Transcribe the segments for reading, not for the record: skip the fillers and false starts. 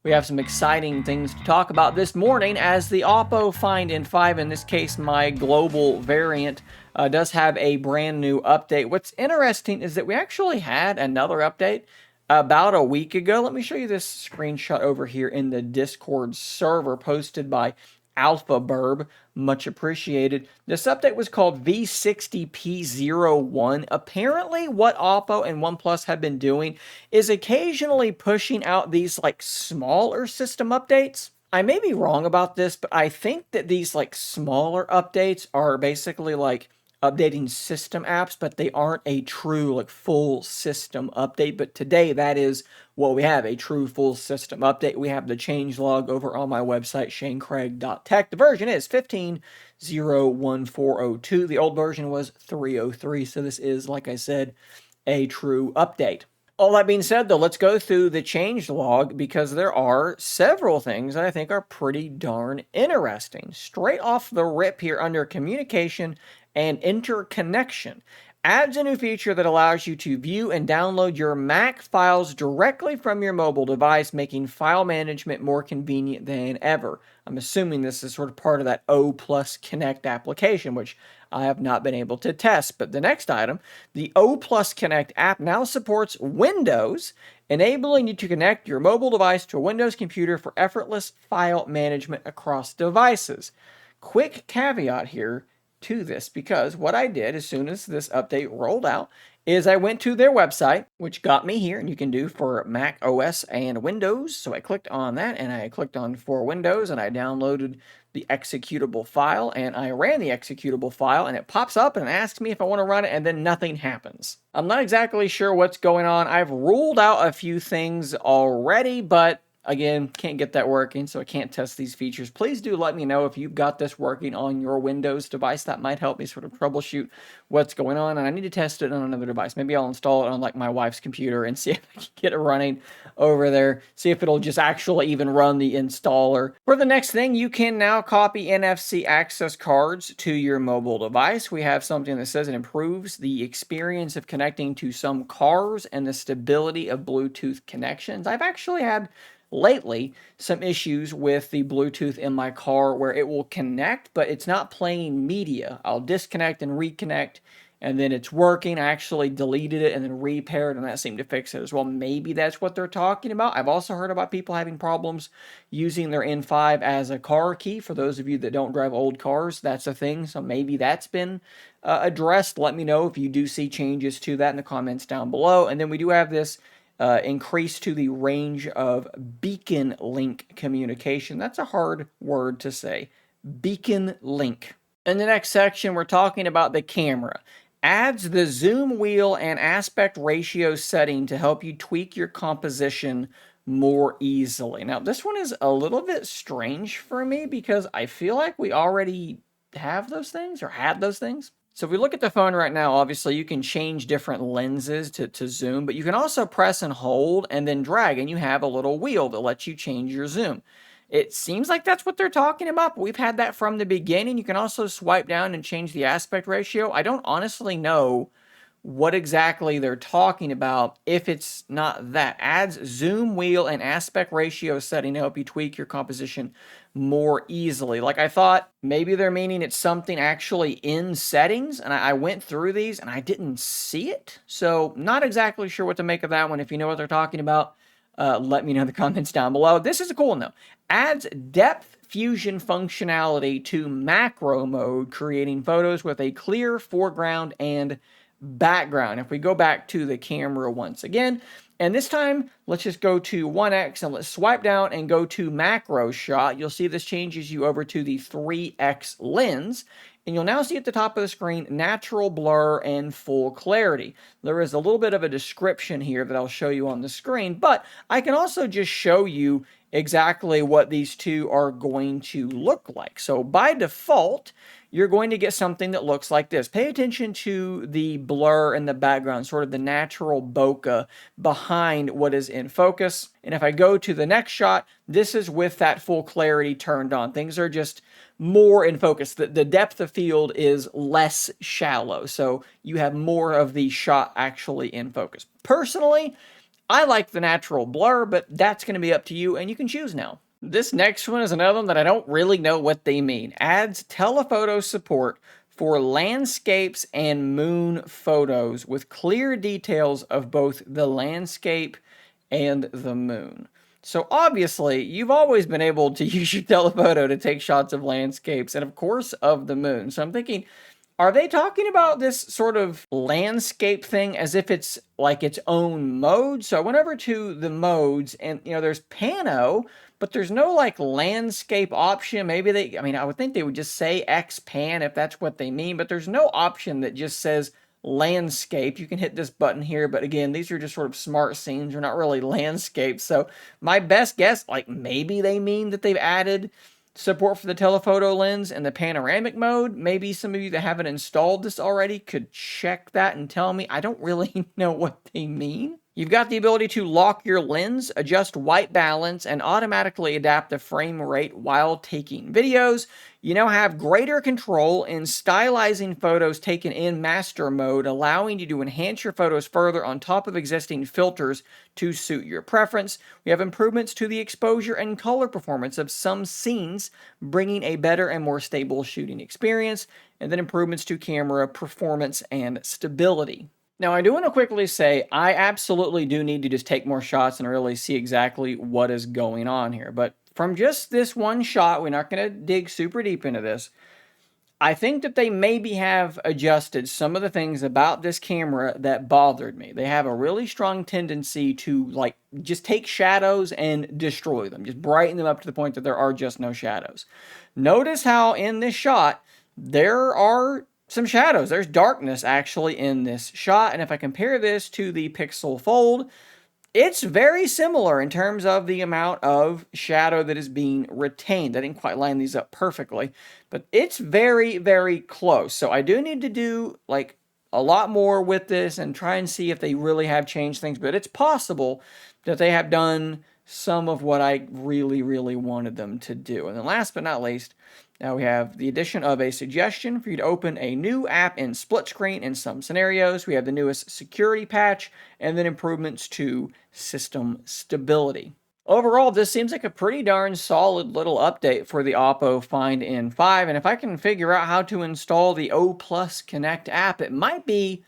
We have some exciting things to talk about this morning as the Oppo Find N5, in this case my global variant, does have a brand new update. What's interesting is that we actually had another update about a week ago. Let me show you this screenshot over here in the Discord server posted by Alpha Burb. Much appreciated. This update was called V60P01. Apparently, what Oppo and OnePlus have been doing is occasionally pushing out these like smaller system updates. I may be wrong about this, but I think that these like smaller updates are basically like updating system apps, but they aren't a true like full system update. But today that is what we have, a true full system update. We have the changelog over on my website, shanecraig.tech. The version is 15.0.1402. The old version was 3.03. So this is, like I said, a true update. All that being said, though, let's go through the changelog because there are several things that I think are pretty darn interesting. Straight off the rip here under communication and interconnection, adds a new feature that allows you to view and download your Mac files directly from your mobile device, making file management more convenient than ever. I'm assuming this is sort of part of that O Plus Connect application, which I have not been able to test. But the next item, the O Plus Connect app now supports Windows, enabling you to connect your mobile device to a Windows computer for effortless file management across devices. Quick caveat here to this, because what I did as soon as this update rolled out is I went to their website, which got me here, and you can do for Mac OS and Windows. So I clicked on that, and I clicked on for Windows, and I downloaded the executable file, and I ran the executable file, and it pops up and asks me if I want to run it, and then nothing happens. I'm not exactly sure what's going on. I've ruled out a few things already, but again, can't get that working, so I can't test these features. Please do let me know if you've got this working on your Windows device. That might help me sort of troubleshoot what's going on, and I need to test it on another device. Maybe I'll install it on like my wife's computer and see if I can get it running over there, see if it'll just actually even run the installer. For the next thing, you can now copy NFC access cards to your mobile device. We have something that says it improves the experience of connecting to some cars and the stability of Bluetooth connections. I've actually had lately some issues with the Bluetooth in my car where it will connect, but it's not playing media. I'll disconnect and reconnect, and then it's working. I actually deleted it and then repaired, and that seemed to fix it as well. Maybe that's what they're talking about. I've also heard about people having problems using their N5 as a car key. For those of you that don't drive old cars, that's a thing, so maybe that's been addressed. Let me know if you do see changes to that in the comments down below. And then we do have this increase to the range of beacon link communication. That's a hard word to say. Beacon link. In the next section, we're talking about the camera. Adds the zoom wheel and aspect ratio setting to help you tweak your composition more easily. Now, this one is a little bit strange for me because I feel like we already have those things or had those things. So if we look at the phone right now, obviously you can change different lenses to zoom, but you can also press and hold and then drag, and you have a little wheel that lets you change your zoom. It seems like that's what they're talking about, but we've had that from the beginning. You can also swipe down and change the aspect ratio. I don't honestly know what exactly they're talking about if it's not that. Adds zoom wheel and aspect ratio setting to help you tweak your composition more easily. Like, I thought maybe they're meaning it's something actually in settings, and I went through these and I didn't see it. So not exactly sure what to make of that one. If you know what they're talking about, let me know in the comments down below. This is a cool one though. Adds depth fusion functionality to macro mode, creating photos with a clear foreground and background. If we go back to the camera once again, and this time let's just go to 1x and let's swipe down and go to macro shot. You'll see this changes you over to the 3x lens, and you'll now see at the top of the screen natural blur and full clarity. There is a little bit of a description here that I'll show you on the screen, but I can also just show you exactly what these two are going to look like. So by default, you're going to get something that looks like this. Pay attention to the blur in the background, sort of the natural bokeh behind what is in focus. And if I go to the next shot, this is with that full clarity turned on. Things are just more in focus. The depth of field is less shallow, so you have more of the shot actually in focus. Personally, I like the natural blur, but that's going to be up to you, and you can choose now. This next one is another one that I don't really know what they mean. Adds telephoto support for landscapes and moon photos with clear details of both the landscape and the moon. So obviously, you've always been able to use your telephoto to take shots of landscapes and of course of the moon. So I'm thinking, are they talking about this sort of landscape thing as if it's like its own mode? So I went over to the modes and, there's pano, but there's no like landscape option. Maybe I would think they would just say X pan if that's what they mean, but there's no option that just says landscape. You can hit this button here, but again, these are just sort of smart scenes. They're not really landscapes. So my best guess, like maybe they mean that they've added support for the telephoto lens and the panoramic mode. Maybe some of you that haven't installed this already could check that and tell me. I don't really know what they mean. You've got the ability to lock your lens, adjust white balance, and automatically adapt the frame rate while taking videos. You now have greater control in stylizing photos taken in master mode, allowing you to enhance your photos further on top of existing filters to suit your preference. We have improvements to the exposure and color performance of some scenes, bringing a better and more stable shooting experience, and then improvements to camera performance and stability. Now, I do want to quickly say, I absolutely do need to just take more shots and really see exactly what is going on here. But from just this one shot, we're not going to dig super deep into this. I think that they maybe have adjusted some of the things about this camera that bothered me. They have a really strong tendency to like just take shadows and destroy them, just brighten them up to the point that there are just no shadows. Notice how in this shot, there are some shadows. There's darkness actually in this shot. And if I compare this to the Pixel Fold, it's very similar in terms of the amount of shadow that is being retained. I didn't quite line these up perfectly, but it's very, very close. So I do need to do like a lot more with this and try and see if they really have changed things. But it's possible that they have done some of what I really, really wanted them to do. And then last but not least, now we have the addition of a suggestion for you to open a new app in split screen in some scenarios. We have the newest security patch and then improvements to system stability. Overall, this seems like a pretty darn solid little update for the Oppo Find N5. And if I can figure out how to install the O Plus Connect app, it might be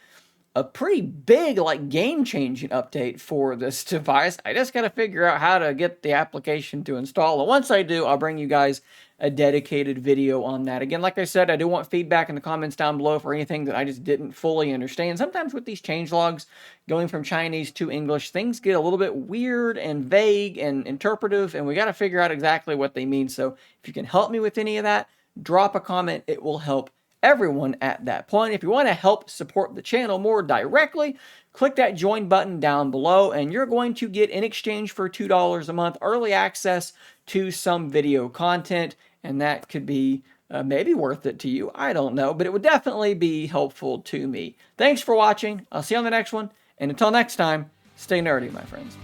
a pretty big, like, game-changing update for this device. I just got to figure out how to get the application to install. And once I do, I'll bring you guys a dedicated video on that. Again, like I said, I do want feedback in the comments down below for anything that I just didn't fully understand. Sometimes with these changelogs, going from Chinese to English, things get a little bit weird and vague and interpretive, and we got to figure out exactly what they mean. So if you can help me with any of that, drop a comment. It will help everyone at that point. If you want to help support the channel more directly, click that join button down below and you're going to get, in exchange for $2 a month, early access to some video content, and that could be maybe worth it to you. I don't know, but it would definitely be helpful to me. Thanks for watching. I'll see you on the next one, and until next time, stay nerdy, my friends.